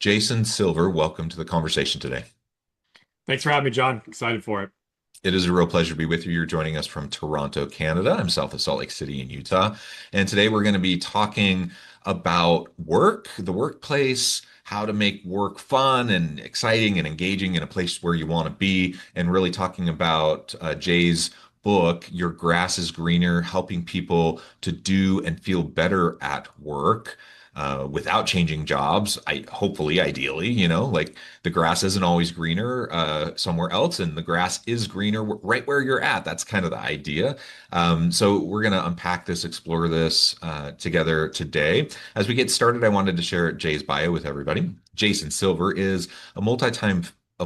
Jason Silver, welcome to the conversation today. Thanks for having me, John. Excited for it. It is a real pleasure to be with you. You're joining us from Toronto, Canada. I'm south of Salt Lake City in Utah. And today we're going to be talking about work, the workplace, how to make work fun and exciting and engaging in a place where you want to be, and really talking about Jay's book, Your Grass is Greener, helping people to do and feel better at work. Without changing jobs, hopefully, ideally, like the grass isn't always greener somewhere else, and the grass is greener right where you're at. That's kind of the idea. So we're going to unpack this, explore this together today. As we get started, I wanted to share Jay's bio with everybody. Jason Silver is a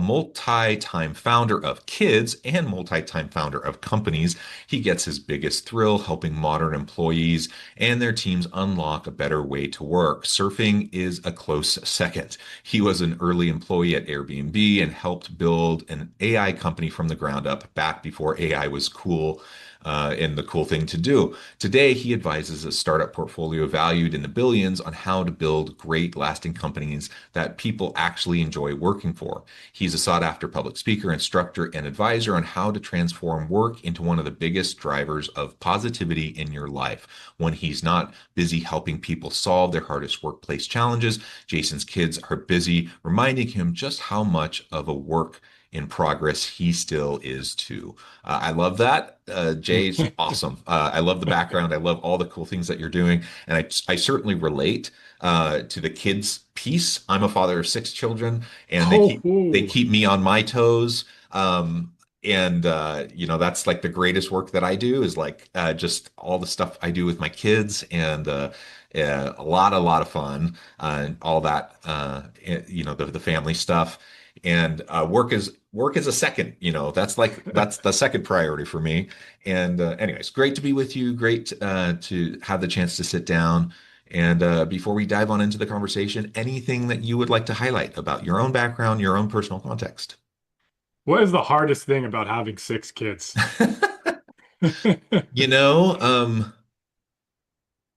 multi-time founder of kids and multi-time founder of companies. He gets his biggest thrill helping modern employees and their teams unlock a better way to work. Surfing is a close second. He was an early employee at Airbnb and helped build an AI company from the ground up back before AI was cool. And the cool thing to do. Today, he advises a startup portfolio valued in the billions on how to build great, lasting companies that people actually enjoy working for. He's a sought after public speaker, instructor, and advisor on how to transform work into one of the biggest drivers of positivity in your life. When he's not busy helping people solve their hardest workplace challenges, Jason's kids are busy reminding him just how much of a work in progress he still is too. I love that. Jay's awesome. I love the background. I love all the cool things that you're doing. And I certainly relate to the kids piece. I'm a father of six children, and they Oh, keep me on my toes. And that's like the greatest work that I do is like just all the stuff I do with my kids, and yeah, a lot of fun, and all that the family stuff. And work is a second, that's the second priority for me. And anyways, great to be with you. Great to have the chance to sit down. And before we dive on into the conversation, anything that you would like to highlight about your own background, your own personal context? what is the hardest thing about having six kids? You know, um,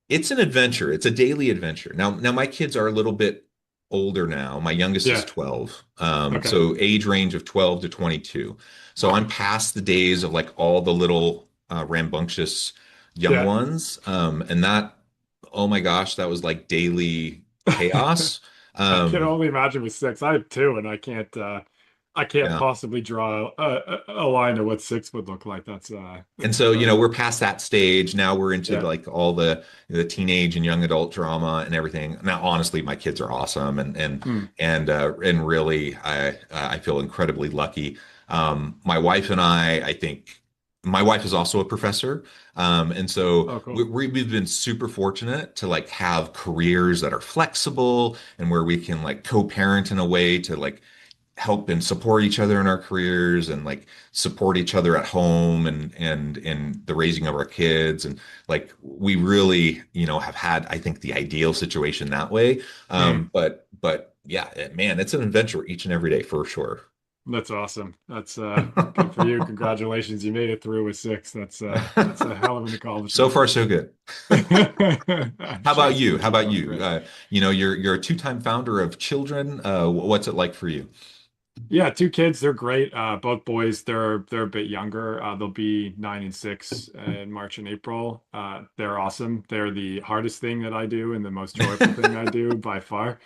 it's an adventure. It's a daily adventure. Now my kids are a little bit older now. My youngest is Yeah. 12. Okay. So age range of 12 to 22. So I'm past the days of like all the little rambunctious young Yeah. ones. And that, oh my gosh, that was like daily chaos. I can Um, only imagine with six. I have two, and I can't yeah. possibly draw a line to what six would look like. And That's so, incredible. we're past that stage. Now we're into Yeah. like all the teenage and young adult drama and everything. Now, honestly, my kids are awesome, Hmm. and really, I feel incredibly lucky. My wife and I think my wife is also a professor, and so Oh, cool. we've been super fortunate to like have careers that are flexible and where we can like co-parent in a way to like help and support each other in our careers and like support each other at home and in the raising of our kids. And like we really have had, I think, the ideal situation that way. Hmm. But yeah, man, it's an adventure each and every day for sure. That's awesome. That's good for you. Congratulations. You made it through with six. That's a hell of an So accomplishment. far so good. I'm How sure about it's going you? to How keep about on you? great. You're a two-time founder of children. What's it like for you? Yeah, two kids. They're great. Both boys. They're a bit younger. They'll be 9 and 6 in March and April. They're awesome. They're the hardest thing that I do and the most joyful thing I do by far.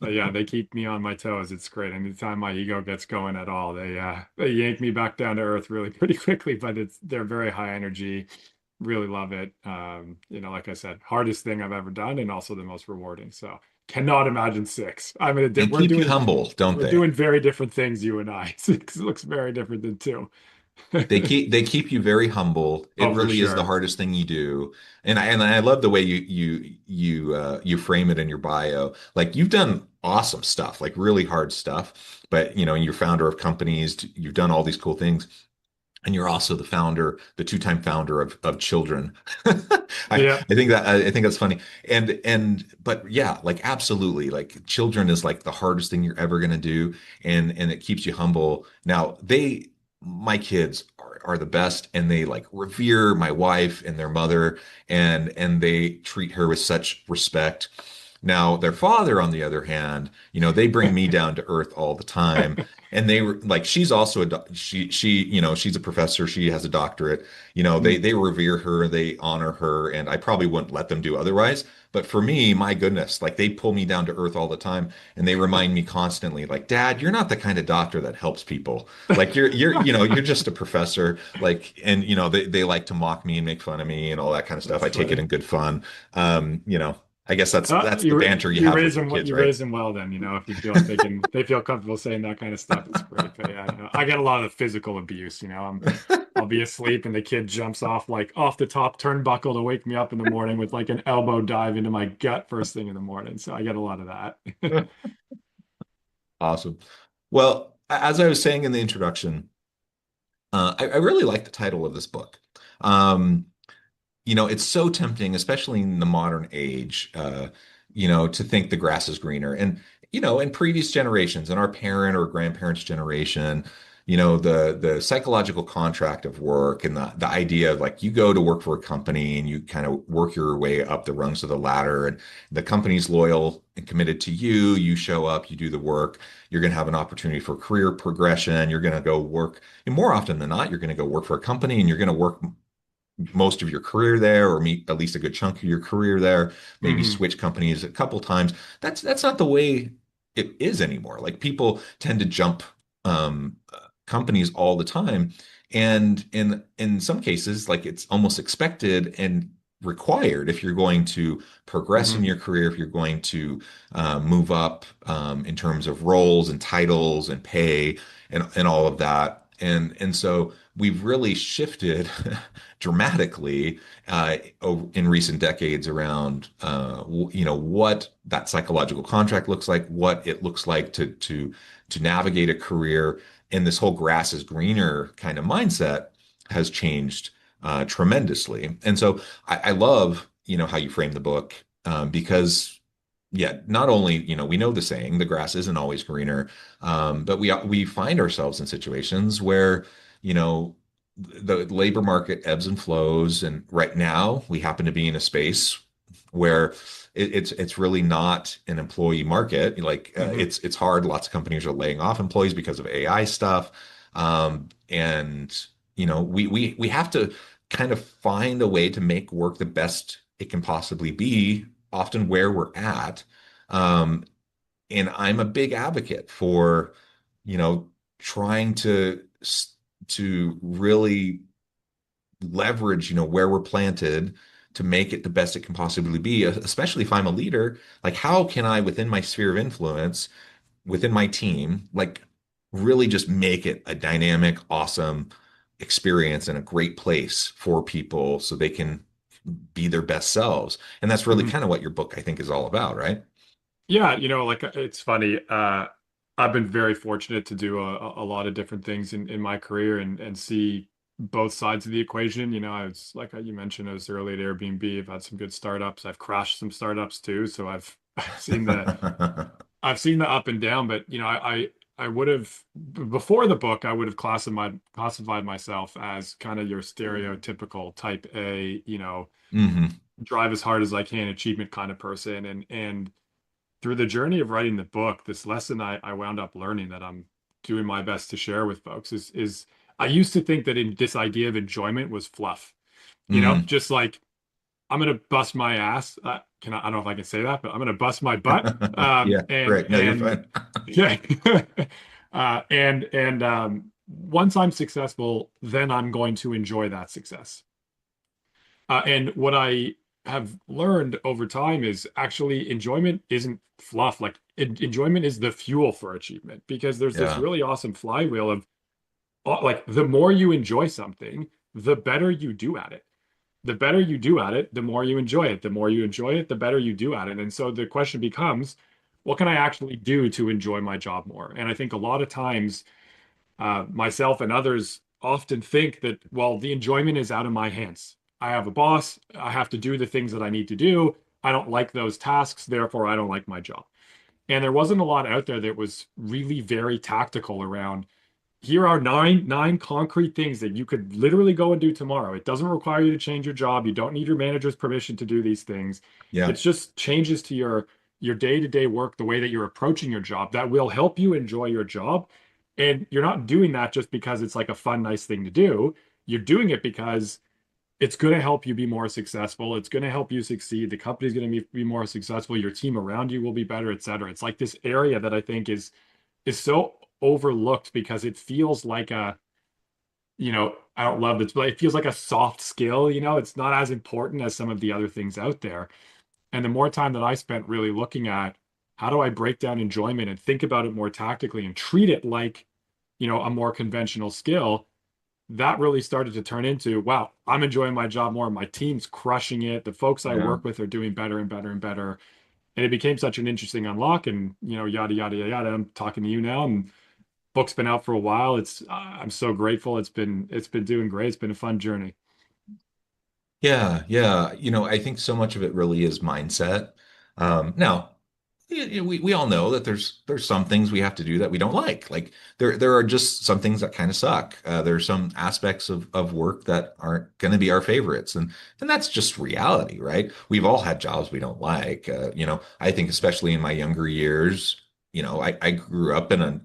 But yeah, they keep me on my toes. It's great. Anytime my ego gets going at all, they yank me back down to earth really pretty quickly. But they're very high energy. Really love it. Like I said, hardest thing I've ever done, and also the most rewarding. So cannot imagine six. I mean, And keep you humble, don't we're they? doing very different things, you and I. Six looks very different than two. They keep you very humble. It Oh, for really is the sure. hardest thing you do. And I love the way you frame it in your bio. Like you've done awesome stuff, like really hard stuff. But you're founder of companies, you've done all these cool things. And you're also the two-time founder of children. Yeah. I think that's funny. But yeah, like absolutely, like children is like the hardest thing you're ever gonna do, and it keeps you humble. Now my kids are the best, and they like revere my wife and their mother, and they treat her with such respect. Now, their father, on the other hand, they bring me down to earth all the time. And they were like, she's also she's a professor. She has a doctorate. They Mm. they revere her, they honor her, and I probably wouldn't let them do otherwise. But for me, my goodness, like they pull me down to earth all the time, and they remind me constantly, like, Dad, you're not the kind of doctor that helps people. Like you're just a professor. Like, and they like to mock me and make fun of me and all that kind of stuff. That's I take it funny. in good fun. Um, you know, I guess that's the You banter you have with your kids, you right? raise them well then, if you feel like they feel comfortable saying that kind of stuff, it's great. But yeah, I get a lot of physical abuse, I'll be asleep and the kid jumps off like off the top turnbuckle to wake me up in the morning with like an elbow dive into my gut first thing in the morning. So I get a lot of that. Awesome. Well, as I was saying in the introduction, I really like the title of this book. Um, it's so tempting, especially in the modern age, to think the grass is greener. And, in previous generations, in our parent or grandparents' generation, the psychological contract of work and the idea of like you go to work for a company and you kind of work your way up the rungs of the ladder and the company's loyal and committed to you. You show up, you do the work, you're going to have an opportunity for career progression. You're going to go work, and more often than not, you're going to go work for a company and you're going to work most of your career there or meet at least a good chunk of your career there, maybe Hmm. switch companies a couple times. That's not the way it is anymore. Like people tend to jump companies all the time. And in some cases, like it's almost expected and required if you're going to progress in Hmm. your career, if you're going to move up in terms of roles and titles and pay and all of that. And so we've really shifted dramatically in recent decades around what that psychological contract looks like, what it looks like to navigate a career, and this whole grass is greener kind of mindset has changed tremendously. And so I love how you frame the book because yeah, not only we know the saying the grass isn't always greener, but we find ourselves in situations where you know the labor market ebbs and flows, and right now we happen to be in a space where it's really not an employee market. Like Hmm. it's hard. Lots of companies are laying off employees because of AI stuff, and we have to kind of find a way to make work the best it can possibly be, often where we're at. Um, and I'm a big advocate for, you know, trying to really leverage, where we're planted to make it the best it can possibly be, especially if I'm a leader. Like, how can I, within my sphere of influence, within my team, like really just make it a dynamic, awesome experience and a great place for people so they can be their best selves. And that's really Hmm. kind of what your book, I think, is all about, right? Yeah, like it's funny. I've been very fortunate to do a lot of different things in my career and see both sides of the equation. I was like you mentioned, I was early at Airbnb. I've had some good startups. I've crashed some startups too. So I've seen I've seen the up and down. But I would have before the book, I would have classified myself as kind of your stereotypical type A, Hmm. drive as hard as I can achievement kind of person. And through the journey of writing the book, this lesson I wound up learning that I'm doing my best to share with folks is I used to think that in this idea of enjoyment was fluff, Mm. just like I'm gonna bust my ass. I don't know if I can say that, but I'm gonna bust my butt. Yeah, right. No, you're And fine. yeah, and once I'm successful, then I'm going to enjoy that success. And what I have learned over time is actually enjoyment isn't fluff. Like enjoyment is the fuel for achievement because there's this Yeah. really awesome flywheel of like the more you enjoy something, the better you do at it. The better you do at it, the more you enjoy it. The more you enjoy it, the better you do at it. And so the question becomes, what can I actually do to enjoy my job more? And I think a lot of times myself and others often think that, well, the enjoyment is out of my hands. I have a boss. I have to do the things that I need to do. I don't like those tasks. Therefore, I don't like my job. And there wasn't a lot out there that was really very tactical around here are nine concrete things that you could literally go and do tomorrow. It doesn't require you to change your job. You don't need your manager's permission to do these things. Yeah. It's just changes to your your day-to-day work, the way that you're approaching your job, that will help you enjoy your job. And you're not doing that just because it's like a fun, nice thing to do. You're doing it because it's going to help you be more successful. It's going to help you succeed. The company's going to be more successful. Your team around you will be better, et cetera. It's like this area that I think is so overlooked because it feels like a, I don't love this, but it feels like a soft skill, it's not as important as some of the other things out there. And the more time that I spent really looking at how do I break down enjoyment and think about it more tactically and treat it like, a more conventional skill, that really started to turn into, wow, I'm enjoying my job more. My team's crushing it. The folks I Yeah. work with are doing better and better and better. And it became such an interesting unlock and, yada, yada, yada, yada. I'm talking to you now and book's been out for a while. I'm so grateful. It's been doing great. It's been a fun journey. Yeah, yeah. I think so much of it really is mindset. Now, we all know that there's some things we have to do that we don't like. Like there are just some things that kind of suck. There are some aspects of work that aren't going to be our favorites, and that's just reality, right? We've all had jobs we don't like. I think especially in my younger years, I grew up in a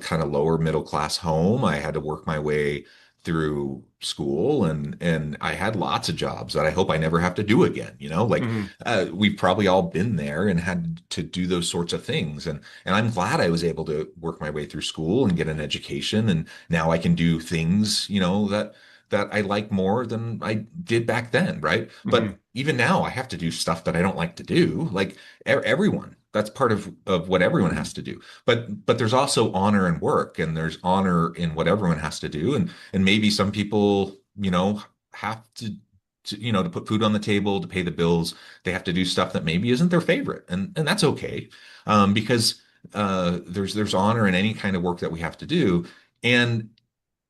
kind of lower middle class home. I had to work my way through school and I had lots of jobs that I hope I never have to do again. Like Hmm. we've probably all been there and had to do those sorts of things. And I'm glad I was able to work my way through school and get an education. And now I can do things, that I like more than I did back then, right? Hmm. But even now I have to do stuff that I don't like to do. Like everyone. That's part of what everyone has to do. But there's also honor in work and there's honor in what everyone has to do. And maybe some people, have to put food on the table, to pay the bills. They have to do stuff that maybe isn't their favorite, and that's okay, because there's honor in any kind of work that we have to do. And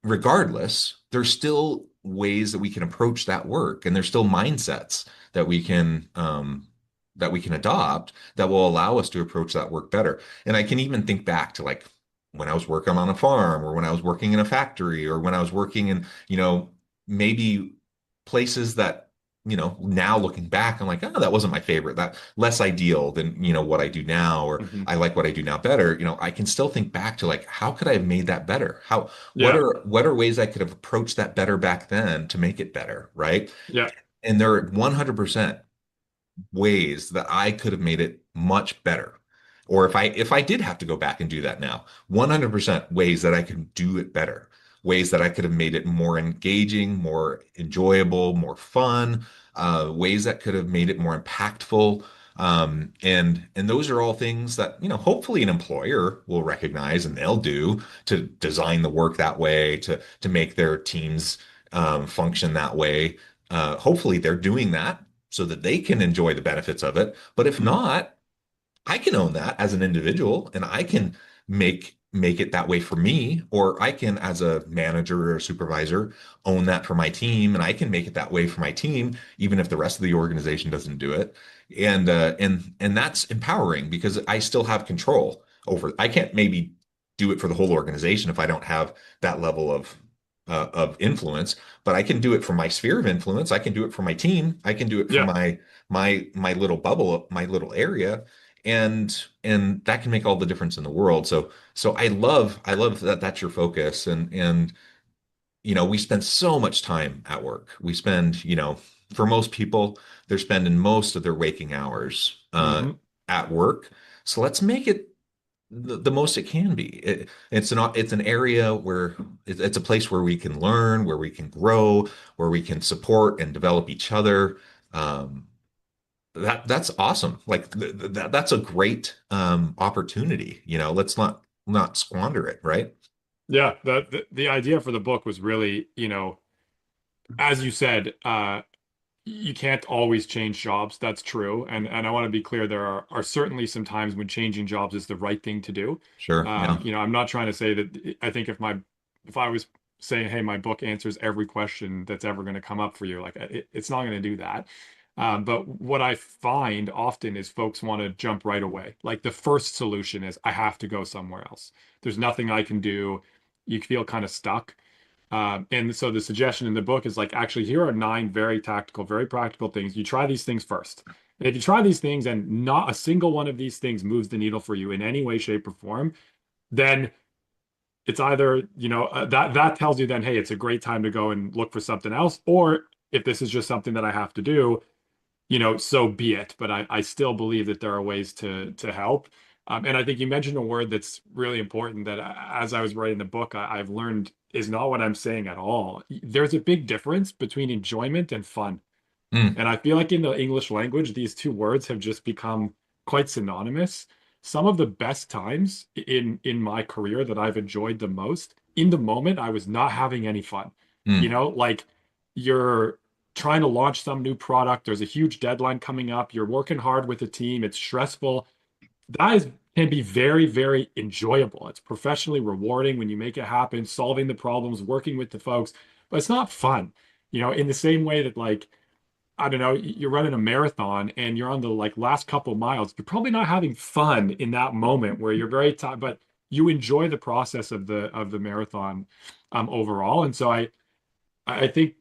regardless, there's still ways that we can approach that work, and there's still mindsets that we can adopt that will allow us to approach that work better. And I can even think back to like when I was working on a farm, or when I was working in a factory, or when I was working in, maybe places that, now looking back, I'm like, oh, that wasn't my favorite. That less ideal than, what I do now, or Hmm. I like what I do now better. I can still think back to like, how could I have made that better? What Yeah. are what are ways I could have approached that better back then to make it better, right? Yeah. And there are 100% ways that I could have made it much better. Or if I did have to go back and do that now, 100% ways that I could do it better. Ways that I could have made it more engaging, more enjoyable, more fun, ways that could have made it more impactful. And those are all things that, hopefully an employer will recognize and they'll do to design the work that way, to make their teams function that way. Hopefully they're doing that so that they can enjoy the benefits of it. But if Hmm. not, I can own that as an individual and I can make it that way for me, or I can, as a manager or a supervisor, own that for my team, and I can make it that way for my team, even if the rest of the organization doesn't do it. And that's empowering because I still have control over. I can't maybe do it for the whole organization if I don't have that level of influence, but I can do it for my sphere of influence. I can do it for my team. I can do it for Yeah. my little bubble, my little area, and that can make all the difference in the world. So I love that that's your focus. And we spend so much time at work. We spend, for most people, they're spending most of their waking hours Hmm. at work. So let's make it the most it can be. It's an area where it's a place where we can learn, where we can grow, where we can support and develop each other. Um, that's awesome. Like that's a great opportunity. Let's not squander it, right? Yeah. The idea for the book was really, as you said, you can't always change jobs. That's true. And I want to be clear, there are certainly some times when changing jobs is the right thing to do. Sure. Yeah. I'm not trying to say that I think if I was saying, hey, my book answers every question that's ever going to come up for you, like it's not going to do that. But what I find often is folks want to jump right away. Like the first solution is I have to go somewhere else. There's nothing I can do. You feel kind of stuck. And so the suggestion in the book is like, actually, here are 9 very tactical, very practical things. You try these things first. And if you try these things and not a single one of these things moves the needle for you in any way, shape, or form, then it's either, that tells you then, hey, it's a great time to go and look for something else. Or if this is just something that I have to do, so be it. But I still believe that there are ways to help. And I think you mentioned a word that's really important that as I was writing the book, I've learned is not what I'm saying at all. There's a big difference between enjoyment and fun. Mm, And I feel like in the English language, these two words have just become quite synonymous. Some of the best times in my career that I've enjoyed the most, in the moment, I was not having any fun. mm. Like you're trying to launch some new product, there's a huge deadline coming up, you're working hard with a team, it's stressful. Can be very, very enjoyable. It's professionally rewarding when you make it happen, solving the problems, working with the folks, but it's not fun. In the same way that like I don't know, you're running a marathon and you're on the like last couple miles. You're probably not having fun in that moment where you're very tired, but you enjoy the process of the marathon overall. And so I think,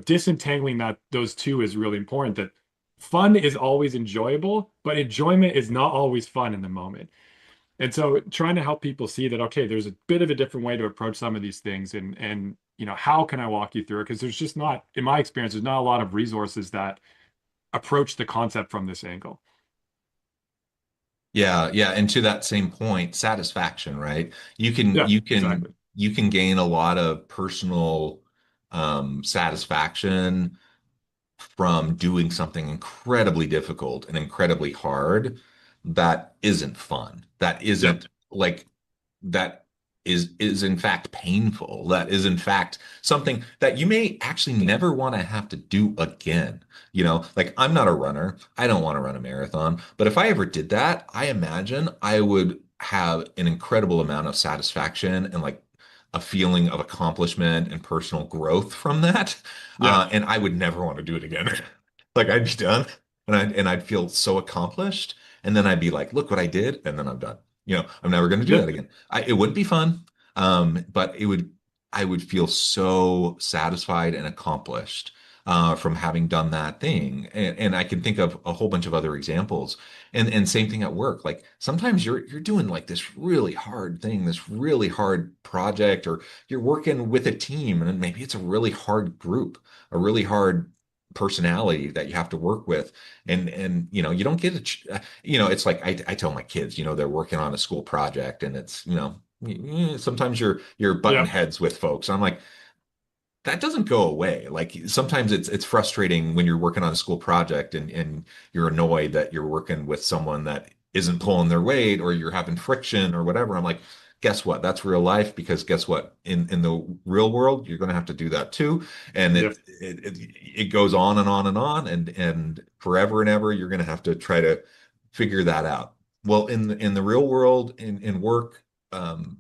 disentangling those two is really important that fun is always enjoyable, but enjoyment is not always fun in the moment. And so trying to help people see that, okay, there's a bit of a different way to approach some of these things and how can I walk you through it? Because there's just not, in my experience, there's not a lot of resources that approach the concept from this angle. Yeah, yeah, and to that same point, satisfaction, right? You can Yeah, you can exactly. you can gain a lot of personal satisfaction from doing something incredibly difficult and incredibly hard that isn't fun. That Yep. isn't like that is in fact painful. That is in fact something that you may actually never want to have to do again. Like I'm not a runner. I don't want to run a marathon, but if I ever did that, I imagine I would have an incredible amount of satisfaction and like a feeling of accomplishment and personal growth from that. Yeah. And I would never want to do it again. Like I'd be done and I'd feel so accomplished. And then I'd be like, look what I did. And then I'm done. I'm never going to do that Yep. again. It would be fun. But I would feel so satisfied and accomplished from having done that thing. And I can think of a whole bunch of other examples. And same thing at work. Like sometimes you're doing like this really hard thing, this really hard project, or you're working with a team, and maybe it's a really hard group, a really hard personality that you have to work with. And you don't get it's like I tell my kids, they're working on a school project and it's, sometimes you're button Yep. heads with folks. I'm like, that doesn't go away. Like sometimes it's frustrating when you're working on a school project and you're annoyed that you're working with someone that isn't pulling their weight or you're having friction or whatever. I'm like, guess what? That's real life because guess what? In the real world, you're going to have to do that too. And Yep. it goes on and on and on and forever and ever you're going to have to try to figure that out. Well, in the real world in work,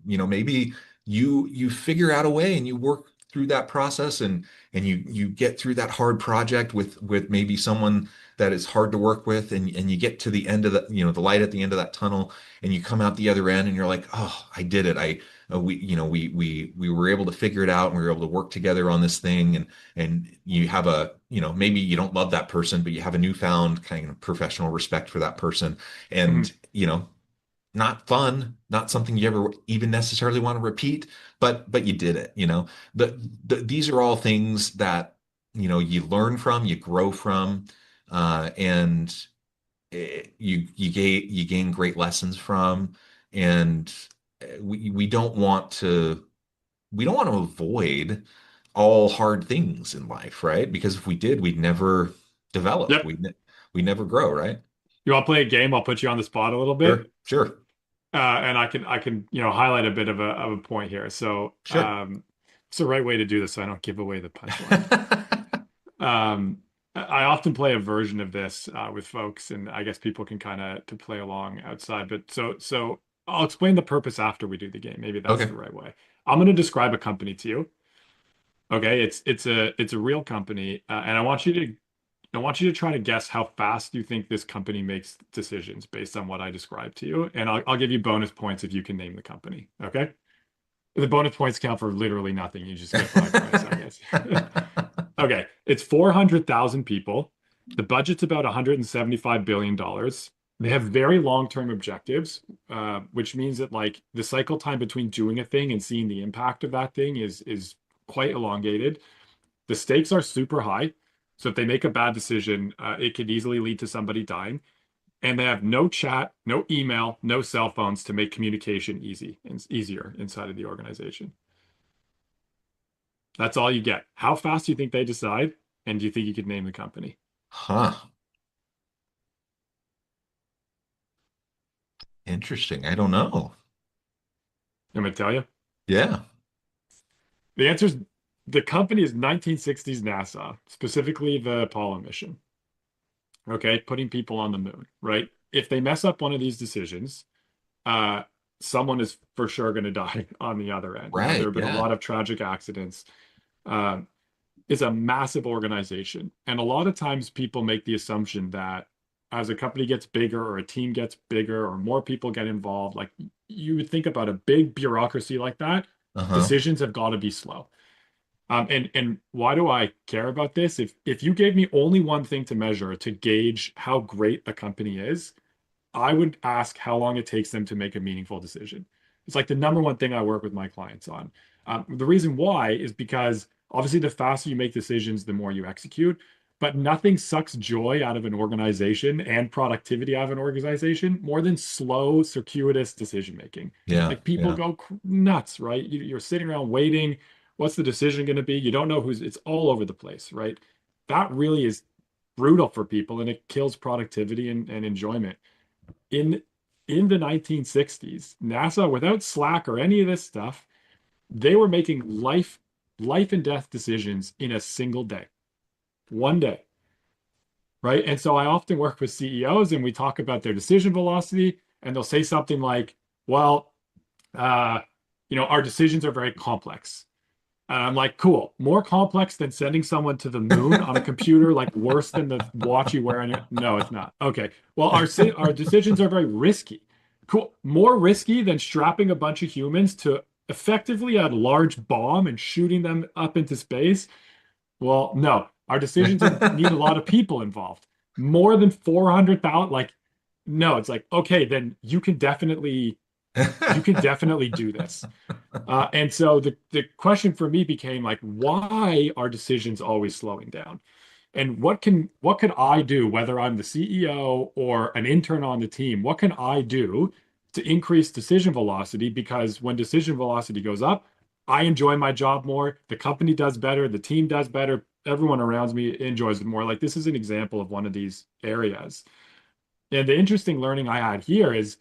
maybe you figure out a way and you work through that process and you get through that hard project with maybe someone that is hard to work with and you get to the end of the light at the end of that tunnel and you come out the other end and you're like, oh, I did it. We were able to figure it out and we were able to work together on this thing and you have maybe you don't love that person but you have a newfound kind of professional respect for that person and Mhm. not fun, not something you ever even necessarily want to repeat, but you did it, these are all things that, you learn from, you grow from, and you gain great lessons from, and we don't want to avoid all hard things in life, right? Because if we did, we'd never develop, Yep. we'd never grow, right? You want to play a game? I'll put you on the spot a little bit. Sure, sure, And I can, highlight a bit of a point here. So, sure. it's the right way to do this so I don't give away the punchline. I often play a version of this with folks, and I guess people can kind of to play along outside. But so I'll explain the purpose after we do the game. Maybe that's Okay. the right way. I'm going to describe a company to you. Okay, it's a real company, and I want you to try to guess how fast you think this company makes decisions based on what I described to you, and I'll give you bonus points if you can name the company. Okay, the bonus points count for literally nothing. You just get bride price, I guess. Okay, it's 400,000 people. The budget's about $175 billion. They have very long-term objectives, which means that like the cycle time between doing a thing and seeing the impact of that thing is quite elongated. The stakes are super high. So if they make a bad decision, it could easily lead to somebody dying. And they have no chat, no email, no cell phones to make communication easy and easier inside of the organization. That's all you get. How fast do you think they decide? And do you think you could name the company? Huh. Interesting. I don't know. I'm going to tell you. Yeah. The answer is the company is 1960s NASA, specifically the Apollo mission. Okay, putting people on the moon, right? If they mess up one of these decisions, uh, someone is for sure going to die on the other end. There Right. have been a Yeah. lot of tragic accidents. Um, it's a massive organization. And a lot of times people make the assumption that as a company gets bigger or a team gets bigger or more people get involved, like you would think about a big bureaucracy like that, Uh-huh. decisions have got to be slow. And why do I care about this? If you gave me only one thing to measure to gauge how great a company is, I would ask how long it takes them to make a meaningful decision. It's like the number one thing I work with my clients on. The reason why is because obviously the faster you make decisions, the more you execute. But nothing sucks joy out of an organization and productivity out of an organization more than slow, circuitous decision making. Yeah. Like people Yeah. go nuts, right? You're sitting around waiting. What's the decision going to be? You don't know it's all over the place, right? That really is brutal for people and it kills productivity and enjoyment in in the 1960s, NASA, without Slack or any of this stuff, they were making life and death decisions in a single day, one day, right? And so I often work with CEOs and we talk about their decision velocity, and they'll say something like, "Well, uh, our decisions are very complex." And I'm like, cool, more complex than sending someone to the moon on a computer, like worse than the watch you wear on your. No, it's not. Okay. Well, our decisions are very risky. Cool. More risky than strapping a bunch of humans to effectively a large bomb and shooting them up into space. Well, no, our decisions need a lot of people involved. More than 400,000. Like, no, it's like, okay, then you can definitely do this. And so the question for me became like, why are decisions always slowing down? And what could I do, whether I'm the CEO or an intern on the team, what can I do to increase decision velocity? Because when decision velocity goes up, I enjoy my job more, the company does better, the team does better, everyone around me enjoys it more. Like this is an example of one of these areas. And the interesting learning I had here is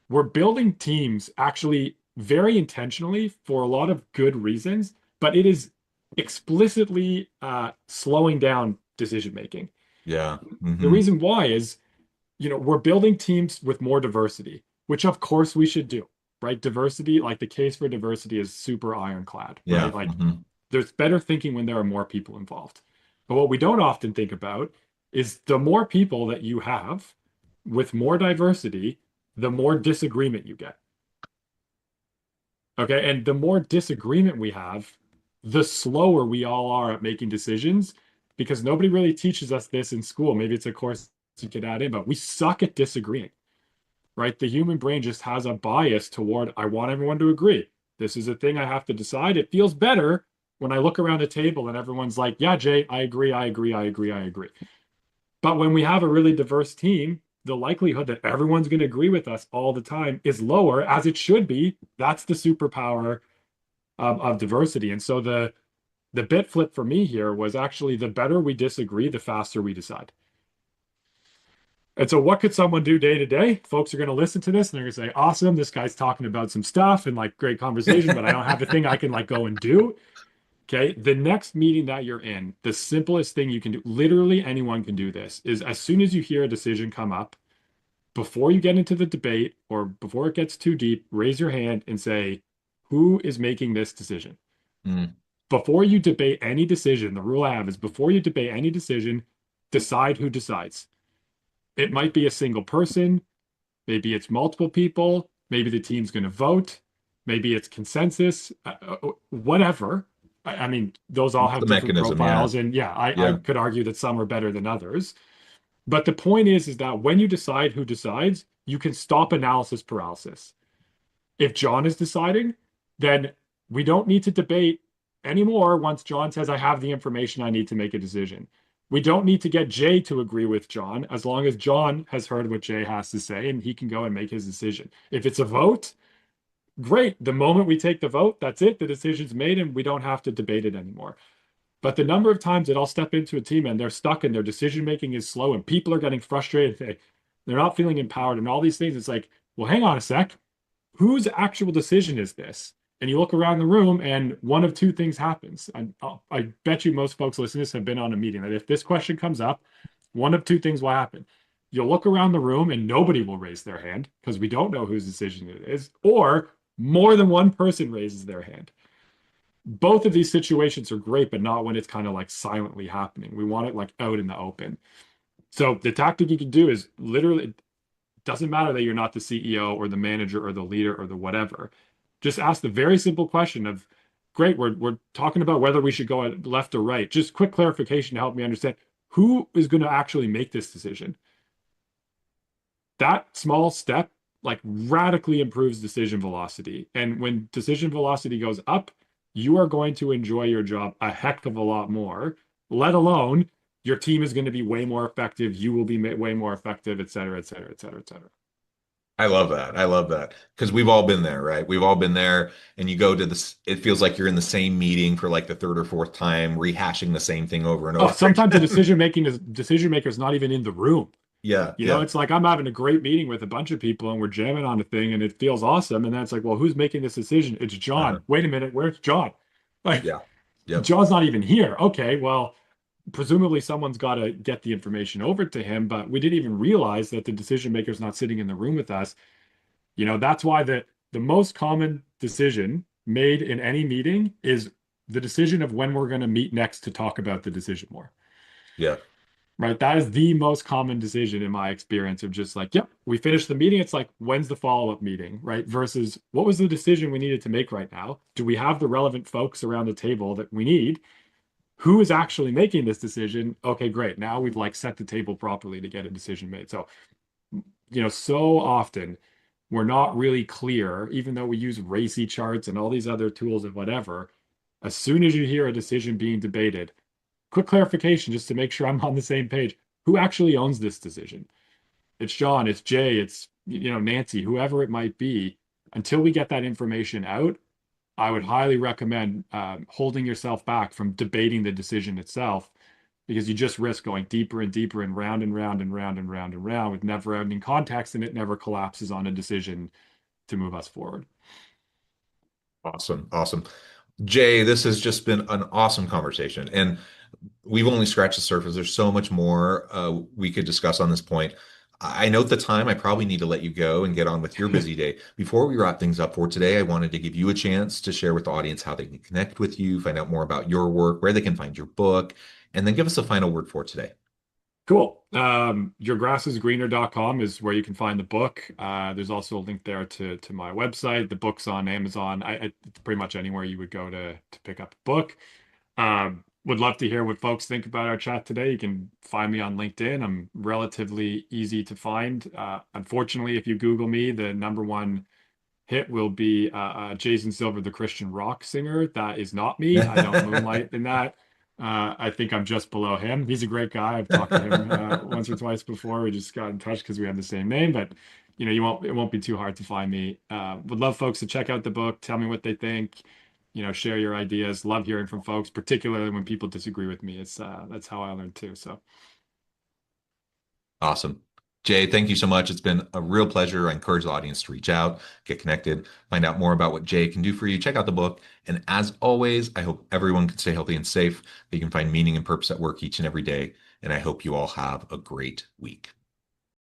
we're building teams actually very intentionally for a lot of good reasons, but it is explicitly slowing down decision making. Yeah. The Hmm. reason why is, we're building teams with more diversity, which of course we should do, right? Diversity, like the case for diversity is super ironclad, right? Yeah. Like Hmm. there's better thinking when there are more people involved. But what we don't often think about is the more people that you have with more diversity, the more disagreement you get. Okay. And the more disagreement we have, the slower we all are at making decisions because nobody really teaches us this in school. Maybe it's a course you could add in, but we suck at disagreeing, right? The human brain just has a bias toward, I want everyone to agree. This is a thing I have to decide. It feels better when I look around a table and everyone's like, yeah, Jay, I agree, I agree, I agree, I agree. But when we have a really diverse team, the likelihood that everyone's going to agree with us all the time is lower, as it should be. That's the superpower of diversity. And so the bit flip for me here was actually the better we disagree, the faster we decide. And so what could someone do day to day? Folks are going to listen to this and they're going to say, awesome, this guy's talking about some stuff and like great conversation, but I don't have a thing I can like go and do. Okay. The next meeting that you're in, the simplest thing you can do, literally anyone can do this, is as soon as you hear a decision come up, before you get into the debate or before it gets too deep, raise your hand and say, who is making this decision? Mm. Before you debate any decision, the rule I have is before you debate any decision, decide who decides. It might be a single person, maybe it's multiple people, maybe the team's going to vote, maybe it's consensus, whatever. I mean, those all have The different mechanism, yeah. profiles, and yeah, I Yeah. could argue that some are better than others. But the point is that when you decide who decides, you can stop analysis paralysis. If John is deciding, then we don't need to debate anymore once John says, I have the information I need to make a decision. We don't need to get Jay to agree with John as long as John has heard what Jay has to say and he can go and make his decision. If it's a vote, great. The moment we take the vote, that's it. The decision's made and we don't have to debate it anymore. But the number of times that I'll step into a team and they're stuck and their decision making is slow and people are getting frustrated, they're not feeling empowered and all these things, it's like, well, hang on a sec. Whose actual decision is this? And you look around the room and one of two things happens. I bet you most folks listening to this have been on a meeting that if this question comes up, one of two things will happen. You'll look around the room and nobody will raise their hand because we don't know whose decision it is, or more than one person raises their hand. Both of these situations are great, but not when it's kind of like silently happening. We want it like out in the open. So the tactic you can do is literally, it doesn't matter that you're not the CEO or the manager or the leader or the whatever. Just ask the very simple question of, great, we're talking about whether we should go left or right. Just quick clarification to help me understand who is going to actually make this decision. That small step like radically improves decision velocity. And when decision velocity goes up, you are going to enjoy your job a heck of a lot more, let alone your team is going to be way more effective. You will be way more effective, et cetera, et cetera, et cetera, et cetera. I love that. I love that. Because we've all been there, right? We've all been there, and you go to this, it feels like you're in the same meeting for like the third or fourth time, rehashing the same thing over and Oh, over sometimes the again. decision maker is not even in the room. Yeah, You know, yeah. it's like I'm having a great meeting with a bunch of people and we're jamming on a thing and it feels awesome. And then it's like, well, who's making this decision? It's John. Uh-huh. Wait a minute, where's John? Like, Yeah. Yep. John's not even here. Okay, well, presumably someone's got to get the information over to him, but we didn't even realize that the decision maker's not sitting in the room with us. You know, that's why the most common decision made in any meeting is the decision of when we're going to meet next to talk about the decision more. Yeah. Right? That is the most common decision in my experience of just like, yep, we finished the meeting. It's like, when's the follow-up meeting, right? Versus what was the decision we needed to make right now? Do we have the relevant folks around the table that we need? Who is actually making this decision? Okay, great. Now we've like set the table properly to get a decision made. So, so often we're not really clear, even though we use racy charts and all these other tools and whatever. As soon as you hear a decision being debated, quick clarification just to make sure I'm on the same page. Who actually owns this decision? It's John, it's Jay, it's Nancy, whoever it might be. Until we get that information out, I would highly recommend holding yourself back from debating the decision itself because you just risk going deeper and deeper and round and round and round and round and round with never ending context and it never collapses on a decision to move us forward. Awesome. Awesome. Jay, this has just been an awesome conversation. And we've only scratched the surface. There's so much more we could discuss on this point. I note the time. I probably need to let you go and get on with your busy day. Before we wrap things up for today, I wanted to give you a chance to share with the audience how they can connect with you, find out more about your work, where they can find your book, and then give us a final word for today. Cool. Yourgrassisgreener.com is where you can find the book. There's also a link there to my website. The book's on Amazon. It's pretty much anywhere you would go to pick up a book. Would love to hear what folks think about our chat today. You can find me on LinkedIn. I'm relatively easy to find. Unfortunately, if you Google me, the number one hit will be Jason Silver, the Christian rock singer. That is not me. I don't moonlight in that. I think I'm just below him. He's a great guy. I've talked to him once or twice before. We just got in touch because we have the same name, but it won't be too hard to find me. Would love folks to check out the book, tell me what they think, share your ideas. Love hearing from folks, particularly when people disagree with me. It's that's how I learn too. So Awesome. Jay, thank you so much. It's been a real pleasure. I encourage the audience to reach out, get connected, find out more about what Jay can do for you. Check out the book. And as always, I hope everyone can stay healthy and safe, that you can find meaning and purpose at work each and every day. And I hope you all have a great week.